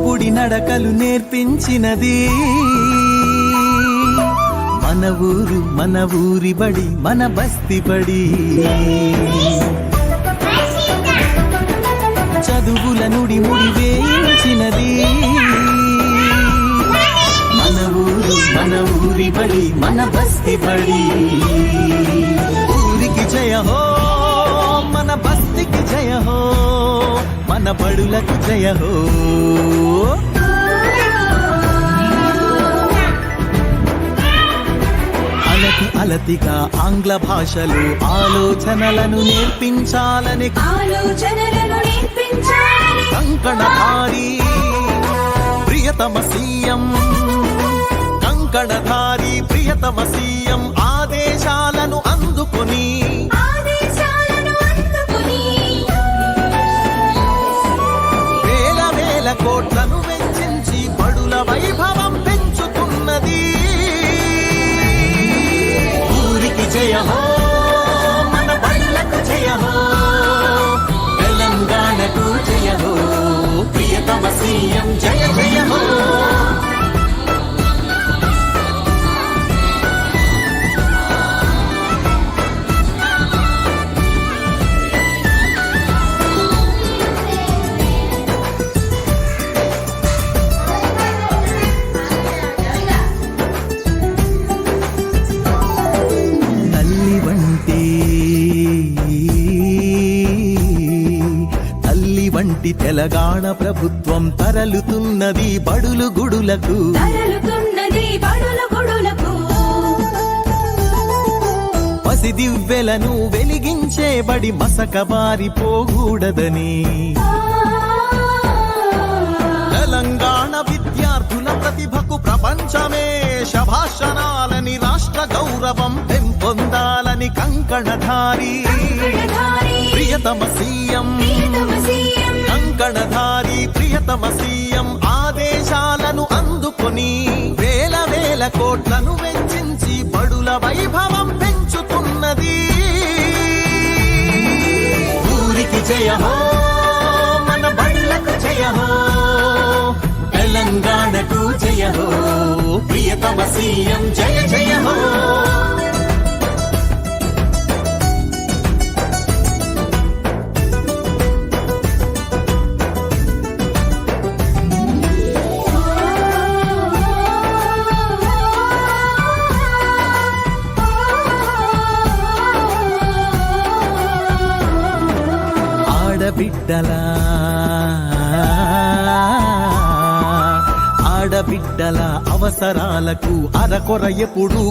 దోపుడి నడకలు నేర్పించినది మన ఊరు మన ఊరి బడి మన బస్తి బడి. చదువుల నుడి ముడి వేయించినది మన ఊరు మన ఊరి బడి మన బస్తి బడి. ఊరికి జయ హో మన బస్తికి జయ హో మన బడులకు జయ హో. అలతి అలతిగా ఆంగ్ల భాషలో ఆలోచనలను నేర్పించాలని కంకణధారి ప్రియతమ సీఎం కంకణధారి ప్రియతమ సీఎం ఆదేశాలను అందుకొని వేల వేల కోట్లను వెచ్చించి బడుల వైభవం పెంచుతున్నది. ఊరికి జయ హో మన బడులకు జయ హో తెలంగాణకు జయ హో ప్రియతమ సీఎం జయ జయ హో. వంటి తెలంగాణ ప్రభుత్వం తరలుతున్నది బడులు గుడులకు. పసిదివ్వెలను వెలిగించే బడి మసక బారిపోకూడదని తెలంగాణ విద్యార్థుల ప్రతిభకు ప్రపంచమే శభాషణాలని రాష్ట్ర గౌరవం పెంపొందాలని కంకణధారి ప్రియతమ సీఎం కంకణధారి ప్రియతమ సీఎం ఆదేశాలను అందుకొని వేల వేల కోట్లను వెచ్చించి బడుల వైభవం పెంచుతున్నది. ఊరికి జయ హో మన బడులకు జయ హో తెలంగాణకు జయ హో ప్రియతమ సీఎం జయ జయ హో. ఆడబిడ్డల అవసరాలకు అరకొర ఎప్పుడు